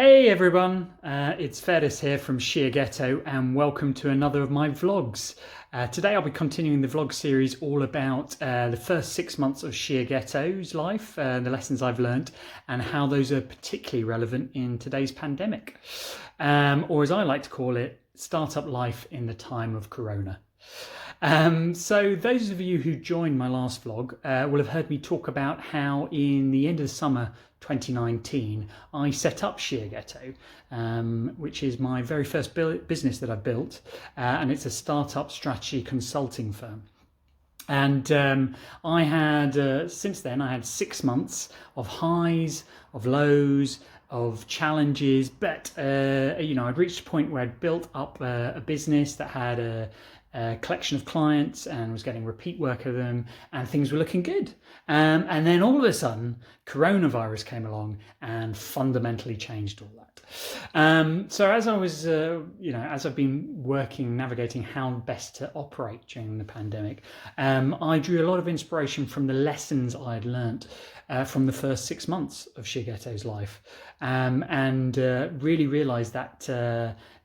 Hey everyone, it's Faris here from Shiageto and welcome to another of my vlogs. Today I'll be continuing the vlog series all about the first 6 months of Shiageto's life, the lessons I've learned and how those are particularly relevant in today's pandemic. Or as I like to call it, startup life in the time of Corona. So those of you who joined my last vlog will have heard me talk about how in the end of the summer 2019 I set up Shiageto, which is my very first business that I built, and it's a startup strategy consulting firm. And I had, since then, I had 6 months of highs, of lows, of challenges, but I'd reached a point where I'd built up a business that had a collection of clients and was getting repeat work of them, and things were looking good. And then all of a sudden, coronavirus came along and fundamentally changed all that. So as I was, as I've been working, navigating how best to operate during the pandemic, I drew a lot of inspiration from the lessons I had learnt from the first 6 months of Shiageto's life, and really realised that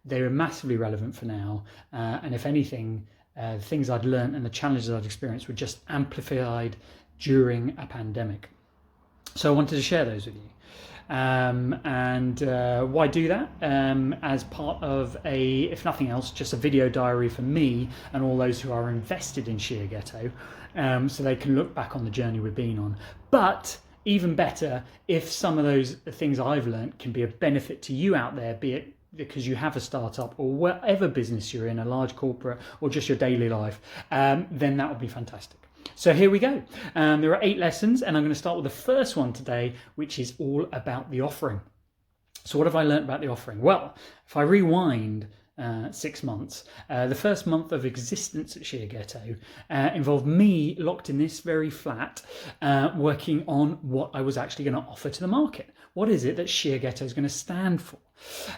they were massively relevant for now, and if anything, the things I'd learned and the challenges I'd experienced were just amplified during a pandemic. So I wanted to share those with you. Why do that? As part of if nothing else, just a video diary for me and all those who are invested in Shiageto, so they can look back on the journey we've been on. But even better, if some of those things I've learned can be a benefit to you out there, be it because you have a startup or whatever business you're in, a large corporate or just your daily life, then that would be fantastic. So here we go. There are 8 lessons, and I'm going to start with the first one today, which is all about the offering. So what have I learned about the offering? Well, if I rewind 6 months, the first month of existence at Shiageto involved me locked in this very flat, working on what I was actually going to offer to the market. What is it that Shiageto is going to stand for?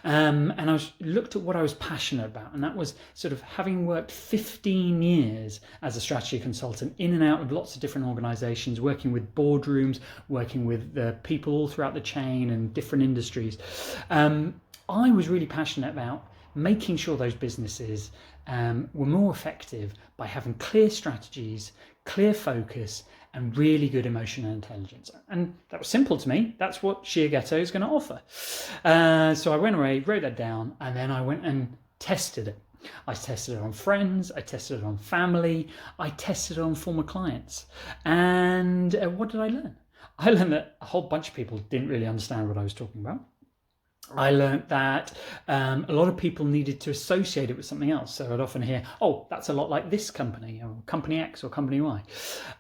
And I looked at what I was passionate about, and that was sort of having worked 15 years as a strategy consultant in and out of lots of different organizations, working with boardrooms, working with people all throughout the chain and different industries. I was really passionate about making sure those businesses were more effective by having clear strategies, clear focus, and really good emotional intelligence. And that was simple to me. That's what Shiageto is going to offer. So I went away, wrote that down, and then I went and tested it. I tested it on friends, I tested it on family, I tested it on former clients. And what did I learn? I learned that a whole bunch of people didn't really understand what I was talking about. I learned that a lot of people needed to associate it with something else. So I'd often hear, oh, that's a lot like this company, or company X or company Y.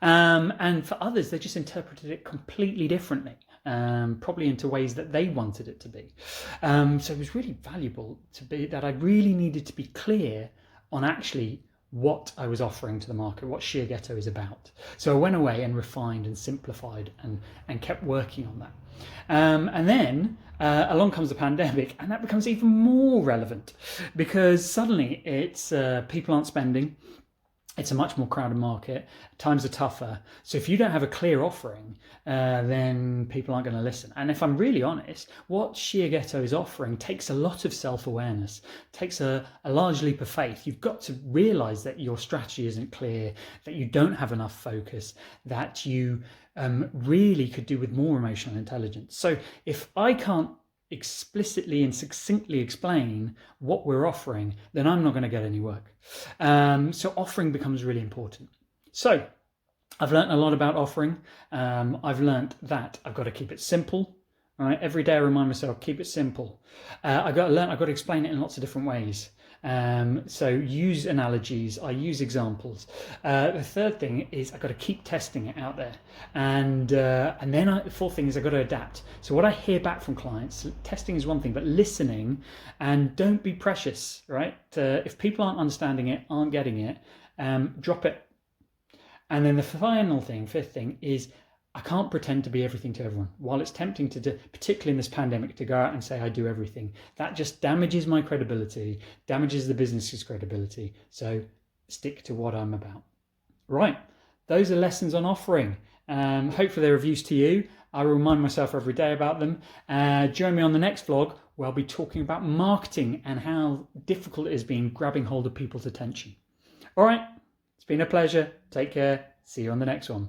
And for others, they just interpreted it completely differently, probably into ways that they wanted it to be. So it was really valuable that I really needed to be clear on actually what I was offering to the market, what Shiageto is about. So I went away and refined and simplified and kept working on that. And then along comes the pandemic, and that becomes even more relevant because suddenly it's people aren't spending. It's a much more crowded market. Times are tougher. So if you don't have a clear offering, then people aren't going to listen. And if I'm really honest, what Shiageto is offering takes a lot of self-awareness, takes a large leap of faith. You've got to realize that your strategy isn't clear, that you don't have enough focus, that you really could do with more emotional intelligence. So if I can't explicitly and succinctly explain what we're offering, then I'm not going to get any work. So offering becomes really important. So I've learned a lot about offering. I've learned that I've got to keep it simple. All right, every day I remind myself, keep it simple. I've got to explain it in lots of different ways. So use analogies, I use examples. The third thing is I've got to keep testing it out there. And then the fourth thing is I've got to adapt. So what I hear back from clients, testing is one thing, but listening, and don't be precious, right? If people aren't understanding it, aren't getting it, drop it. And then the final thing, fifth thing, is I can't pretend to be everything to everyone. While it's tempting to do, particularly in this pandemic, to go out and say I do everything, that just damages my credibility, damages the business's credibility. So stick to what I'm about. Right, those are lessons on offering. Hopefully they're of use to you. I remind myself every day about them. Join me on the next vlog where I'll be talking about marketing and how difficult it has been grabbing hold of people's attention. All right, it's been a pleasure. Take care. See you on the next one.